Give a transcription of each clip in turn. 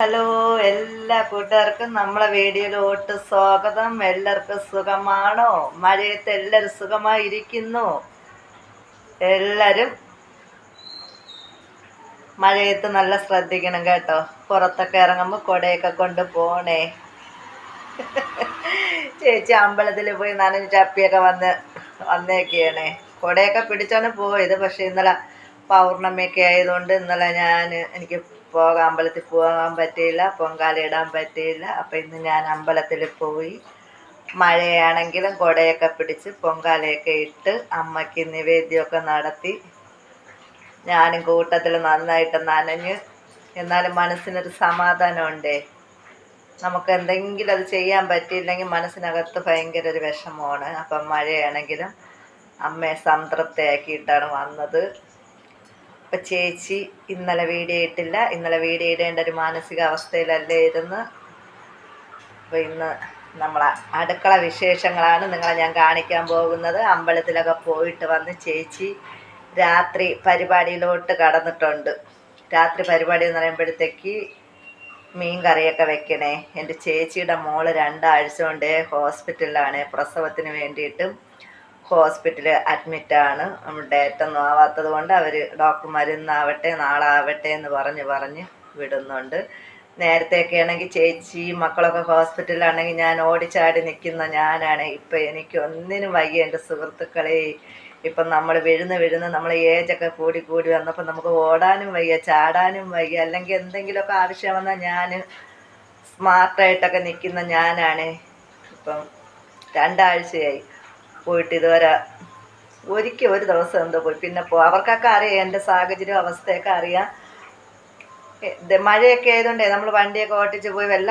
Hello, എല്ലാ കൂട്ടുകാർക്കും നമ്മളെ വീഡിയോയിലോട്ട് സ്വാഗതം. എല്ലാവർക്കും സുഖമാണോ? മഴയത്ത് എല്ലാവരും സുഖമായിരിക്കുന്നു. എല്ലാവരും മഴയത്ത് നല്ല ശ്രദ്ധിക്കണം കേട്ടോ. പുറത്തൊക്കെ ഇറങ്ങുമ്പോൾ കുടയൊക്കെ കൊണ്ട് പോണേ. ചേച്ചി അമ്പലത്തിൽ പോയി നനഞ്ഞ് ചപ്പിയൊക്കെ വന്നേക്കാണേ. കുടയൊക്കെ പിടിച്ചാണ് പോയത്. പക്ഷെ ഇന്നലെ പൗർണമിയൊക്കെ ആയതുകൊണ്ട് ഇന്നലെ എനിക്ക് അമ്പലത്തിൽ പോകാൻ പറ്റിയില്ല, പൊങ്കാലയിടാൻ പറ്റിയില്ല. അപ്പം ഇന്ന് ഞാൻ അമ്പലത്തിൽ പോയി മഴയാണെങ്കിലും കുടയൊക്കെ പിടിച്ച് പൊങ്കാലയൊക്കെ ഇട്ട് അമ്മയ്ക്ക് നിവേദ്യമൊക്കെ നടത്തി. ഞാനും കൂട്ടത്തിൽ നന്നായിട്ട് നനഞ്ഞ്. എന്നാലും മനസ്സിനൊരു സമാധാനമുണ്ടേ. നമുക്ക് എന്തെങ്കിലും അത് ചെയ്യാൻ പറ്റിയില്ലെങ്കിൽ മനസ്സിനകത്ത് ഭയങ്കര ഒരു വിഷമമാണ്. അപ്പം മഴയാണെങ്കിലും അമ്മയെ സംതൃപ്തിയാക്കിയിട്ടാണ് വന്നത്. അപ്പം ചേച്ചി ഇന്നലെ വീഡിയോ ഇട്ടില്ല. ഇന്നലെ വീഡിയോ ഇടേണ്ട ഒരു മാനസികാവസ്ഥയിലല്ലേ ഇരുന്ന്. അപ്പോൾ ഇന്ന് നമ്മളെ അടുക്കള വിശേഷങ്ങളാണ് നിങ്ങളെ ഞാൻ കാണിക്കാൻ പോകുന്നത്. അമ്പലത്തിലൊക്കെ പോയിട്ട് വന്ന് ചേച്ചി രാത്രി പരിപാടിയിലോട്ട് കടന്നിട്ടുണ്ട്. രാത്രി പരിപാടി എന്ന് പറയുമ്പോഴത്തേക്ക് മീൻ കറിയൊക്കെ വെക്കണേ. എൻ്റെ ചേച്ചിയുടെ മോള് 2 ആഴ്ച കൊണ്ട് ഹോസ്പിറ്റലിലാണ്. പ്രസവത്തിന് വേണ്ടിയിട്ടും ഹോസ്പിറ്റലിൽ അഡ്മിറ്റാണ്. ഡേറ്റൊന്നും ആവാത്തത് കൊണ്ട് അവർ ഡോക്ടർമാർ ഇന്നാവട്ടെ നാളെ ആവട്ടെ എന്ന് പറഞ്ഞ് വിടുന്നുണ്ട്. നേരത്തെയൊക്കെ ആണെങ്കിൽ ചേച്ചി മക്കളൊക്കെ ഹോസ്പിറ്റലിലാണെങ്കിൽ ഞാൻ ഓടിച്ചാടി നിൽക്കുന്ന ഞാനാണ്. ഇപ്പം എനിക്ക് ഒന്നിനും വയ്യ എൻ്റെ സുഹൃത്തുക്കളെ. ഇപ്പം നമ്മൾ വിഴുന്ന് നമ്മൾ ഏജൊക്കെ കൂടി വന്നപ്പോൾ നമുക്ക് ഓടാനും വയ്യ, ചാടാനും വയ്യ. അല്ലെങ്കിൽ എന്തെങ്കിലുമൊക്കെ ആവശ്യം വന്നാൽ ഞാൻ സ്മാർട്ടായിട്ടൊക്കെ നിൽക്കുന്ന ഞാനാണ്. ഇപ്പം 2 ആഴ്ചയായി പോയിട്ട് ഇതുവരെ ഒരു ദിവസം എന്തോ പോയി. പിന്നെ അവർക്കൊക്കെ അറിയാം എൻ്റെ സാഹചര്യം, അവസ്ഥയൊക്കെ അറിയാം. മഴയൊക്കെ ആയതുകൊണ്ടേ നമ്മൾ വണ്ടിയൊക്കെ ഓട്ടിച്ച് പോയി വല്ല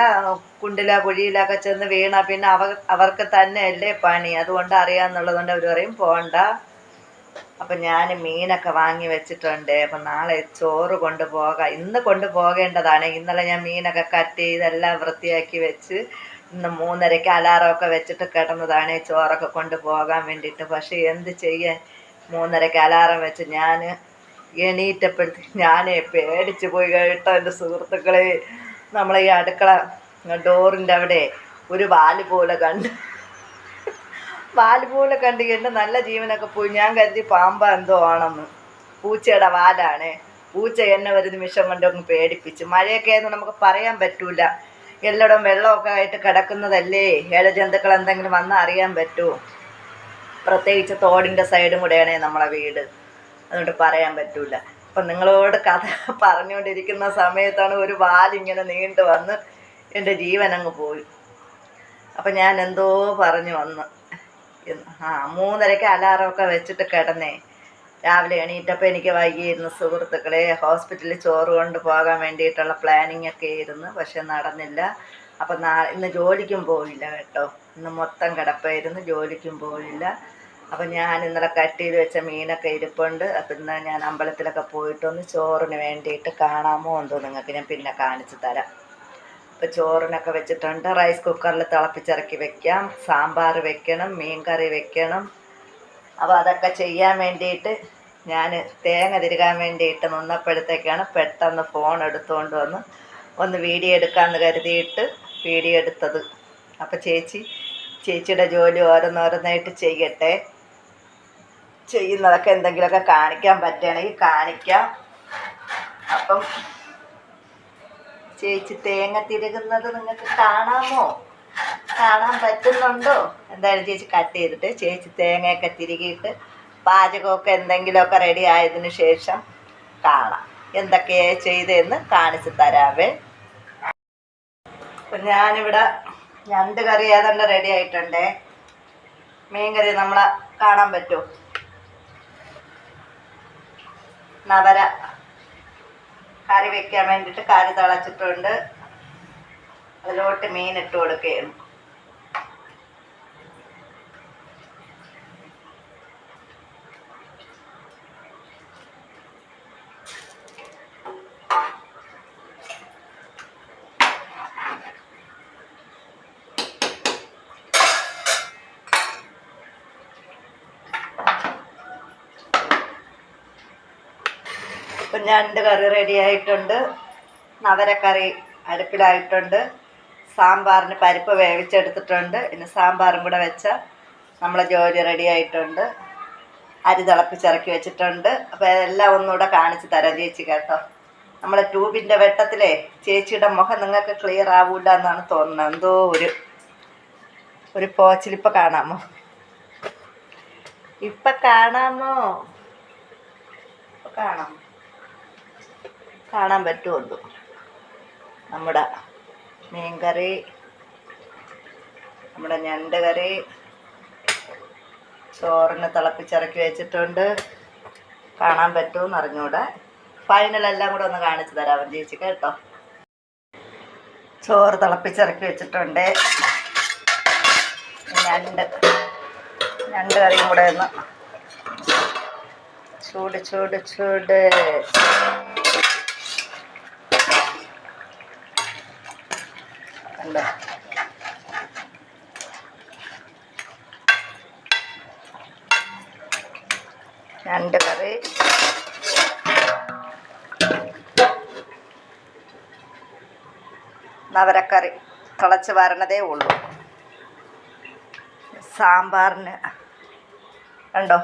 കുഴിയിലൊക്കെ ചെന്ന് വീണാൽ പിന്നെ അവർക്ക് തന്നെ അല്ലേ പണി. അതുകൊണ്ട് അറിയാമെന്നുള്ളതുകൊണ്ട് അവർ പറയും പോണ്ട. അപ്പം ഞാൻ മീനൊക്കെ വാങ്ങി വെച്ചിട്ടുണ്ട്. അപ്പം നാളെ ചോറ് കൊണ്ടുപോകാം. ഇന്ന് കൊണ്ടുപോകേണ്ടതാണ്. ഇന്നലെ ഞാൻ മീനൊക്കെ കട്ട് ചെയ്ത് എല്ലാം വൃത്തിയാക്കി വെച്ച് ഇന്ന് 3:30 അലാറമൊക്കെ വെച്ചിട്ട് കിടന്നതാണ് ചോറൊക്കെ കൊണ്ടുപോകാൻ വേണ്ടിയിട്ട്. പക്ഷേ എന്ത് ചെയ്യാൻ, 3:30 അലാറം വെച്ച് ഞാൻ എണീറ്റപ്പോഴത്തേക്ക് ഞാനേ പേടിച്ച് പോയി കേട്ടോ എൻ്റെ സുഹൃത്തുക്കളെ. നമ്മളെ ഈ അടുക്കള ഡോറിൻ്റെ അവിടെ ഒരു വാല് പോലെ കണ്ട് എൻ്റെ നല്ല ജീവനൊക്കെ പോയി. ഞാൻ കരുതി പാമ്പാ എന്തോ ആണെന്ന്. പൂച്ചയുടെ വാലാണ്. പൂച്ച എന്നെ ഒരു നിമിഷം കൊണ്ടൊന്ന് പേടിപ്പിച്ച്. മഴയൊക്കെ ആയിരുന്നു, നമുക്ക് പറയാൻ പറ്റൂല. എല്ലായിടവും വെള്ളമൊക്കെ ആയിട്ട് കിടക്കുന്നതല്ലേ. ജന്തുക്കൾ എന്തെങ്കിലും വന്നാൽ അറിയാൻ പറ്റുമോ? പ്രത്യേകിച്ച് തോടിൻ്റെ സൈഡും കൂടെയാണ് നമ്മളെ വീട്. അതുകൊണ്ട് പറയാൻ പറ്റൂല. അപ്പം നിങ്ങളോട് കഥ പറഞ്ഞുകൊണ്ടിരിക്കുന്ന സമയത്താണ് ഒരു വാലിങ്ങനെ നീണ്ടു വന്ന് എൻ്റെ ജീവൻ അങ്ങ് പോയി. അപ്പം ഞാൻ എന്തോ പറഞ്ഞു വന്ന് 3:30 അലാറമൊക്കെ വെച്ചിട്ട് കിടന്നേ. രാവിലെ എണീറ്റപ്പോൾ എനിക്ക് വൈകിയിരുന്നു സുഹൃത്തുക്കളെ. ഹോസ്പിറ്റലിൽ ചോറ് കൊണ്ട് പോകാൻ വേണ്ടിയിട്ടുള്ള പ്ലാനിങ് ഒക്കെ ആയിരുന്നു. പക്ഷെ നടന്നില്ല. അപ്പം ഇന്ന് ജോലിക്കും പോയില്ല കേട്ടോ. ഇന്ന് മൊത്തം കിടപ്പായിരുന്നു, ജോലിക്കും പോയില്ല. അപ്പം ഞാൻ ഇന്നലെ കട്ട് ചെയ്ത് വെച്ച മീനൊക്കെ ഇരിപ്പുണ്ട്. അപ്പം ഇന്ന് ഞാൻ അമ്പലത്തിലൊക്കെ പോയിട്ടൊന്ന് ചോറിന് വേണ്ടിയിട്ട് കാണാമോ എന്തോ നിങ്ങൾക്ക് ഞാൻ പിന്നെ കാണിച്ചു തരാം. അപ്പോൾ ചോറിനൊക്കെ വെച്ചിട്ടുണ്ട്. റൈസ് കുക്കറിൽ തിളപ്പിച്ചിറക്കി വെക്കാം. സാമ്പാർ വെക്കണം, മീൻ കറി വെക്കണം. അപ്പോൾ അതൊക്കെ ചെയ്യാൻ വേണ്ടിയിട്ട് ഞാൻ തേങ്ങ തിരുകാൻ വേണ്ടിയിട്ട് നിന്നപ്പോഴത്തേക്കാണ് പെട്ടെന്ന് ഫോൺ എടുത്തുകൊണ്ട് വന്ന് ഒന്ന് വീഡിയോ എടുക്കാമെന്ന് കരുതിയിട്ട് വീഡിയോ എടുത്തത്. അപ്പോൾ ചേച്ചിയുടെ ജോലി ഓരോന്നോരോന്നായിട്ട് ചെയ്യട്ടെ. ചെയ്യുന്നതൊക്കെ എന്തെങ്കിലുമൊക്കെ കാണിക്കാൻ പറ്റുകയാണെങ്കിൽ കാണിക്കാം. അപ്പം ചേച്ചി തേങ്ങ തിരുകുന്നത് നിങ്ങൾക്ക് കാണാമോ? കാണാൻ പറ്റുന്നുണ്ടോ? എന്തായാലും ചേച്ചി കട്ട് ചെയ്തിട്ട് ചേച്ചി തേങ്ങയൊക്കെ തിരുകിയിട്ട് പാചകമൊക്കെ എന്തെങ്കിലുമൊക്കെ റെഡി ആയതിനു ശേഷം കാണാം. എന്തൊക്കെയാണ് ചെയ്തതെന്ന് കാണിച്ചു തരാവേ. അപ്പം ഞാനിവിടെ ഞണ്ട് കറി ഏതാണ്ട് റെഡി ആയിട്ടുണ്ടേ. മീൻ കറി നമ്മളെ കാണാൻ പറ്റുമോ? നവര കറി വെക്കാൻ വേണ്ടിയിട്ട് കറി തിളച്ചിട്ടുണ്ട്. അതിലോട്ട് മീൻ ഇട്ട് കൊടുക്കുകയാണ്. ഇപ്പം ഞണ്ട് കറി റെഡി ആയിട്ടുണ്ട്. നവരക്കറി അടുപ്പിലായിട്ടുണ്ട്. സാമ്പാറിന് പരിപ്പ് വേവിച്ചെടുത്തിട്ടുണ്ട്. ഇനി സാമ്പാറും കൂടെ വെച്ചാൽ നമ്മളെ ജോലി റെഡി ആയിട്ടുണ്ട്. അരി തിളപ്പിച്ചിറക്കി വെച്ചിട്ടുണ്ട്. അപ്പോൾ എല്ലാം ഒന്നുകൂടെ കാണിച്ച് തരാം ചേച്ചി കേട്ടോ. നമ്മളെ ട്യൂബിൻ്റെ വെട്ടത്തിലേ ചേച്ചിയുടെ മുഖം നിങ്ങൾക്ക് ക്ലിയർ ആവൂല എന്നാണ് തോന്നുന്നത്. എന്തോ ഒരു പോച്ചിലിപ്പം കാണാമോ? ഇപ്പം കാണാമോ? കാണാൻ പറ്റുമോ? നമ്മുടെ മീൻകറി, നമ്മുടെ ഞണ്ട് കറി, ചോറിന് തിളപ്പിച്ചിറക്കി വെച്ചിട്ടുണ്ട്. കാണാൻ പറ്റുമെന്ന് അറിഞ്ഞൂടെ. ഫൈനലെല്ലാം കൂടെ ഒന്ന് കാണിച്ചു തരാം ചേച്ചി കേട്ടോ. ചോറ് തിളപ്പിച്ചിറക്കി വെച്ചിട്ടുണ്ട്. ഞണ്ട് കറിയും കൂടെ ഒന്ന് ചൂട് കണ്ടോ. ഞണ്ട് കറി, നവരക്കറി തിളച്ച് വരണതേ ഉള്ളൂ. സാമ്പാറിന് കണ്ടോ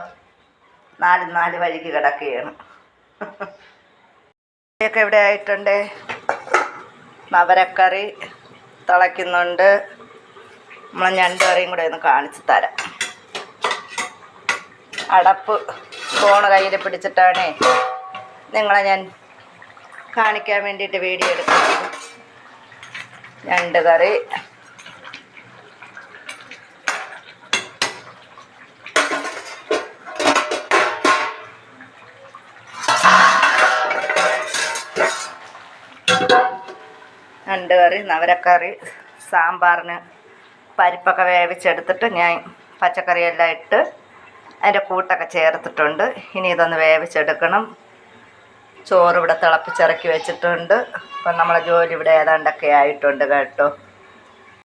4 വഴിക്ക് കിടക്കുകയാണ്. ഒക്കെ ഇവിടെ ആയിട്ടുണ്ട്. നവരക്കറി തിളയ്ക്കുന്നുണ്ട്. നമ്മൾ ഞണ്ട് കറിയും കൂടെ ഒന്ന് കാണിച്ച് തരാം. അടപ്പ് ഫോണ് കയ്യിൽ പിടിച്ചിട്ടാണേ നിങ്ങളെ ഞാൻ കാണിക്കാൻ വേണ്ടിയിട്ട് വീഡിയോ എടുക്കുന്നത്. ഞണ്ട് കറി, നവരക്കറി, സാമ്പാറിന് പരിപ്പൊക്കെ വേവിച്ചെടുത്തിട്ട് ഞാൻ പച്ചക്കറിയെല്ലാം ഇട്ട് അതിൻ്റെ കൂട്ടൊക്കെ ചേർത്തിട്ടുണ്ട്. ഇനി ഇതൊന്ന് വേവിച്ചെടുക്കണം. ചോറ് ഇവിടെ തിളപ്പിച്ചിറക്കി വെച്ചിട്ടുണ്ട്. അപ്പം നമ്മളെ ജോലി ഇവിടെ ഏതാണ്ടൊക്കെ ആയിട്ടുണ്ട് കേട്ടോ.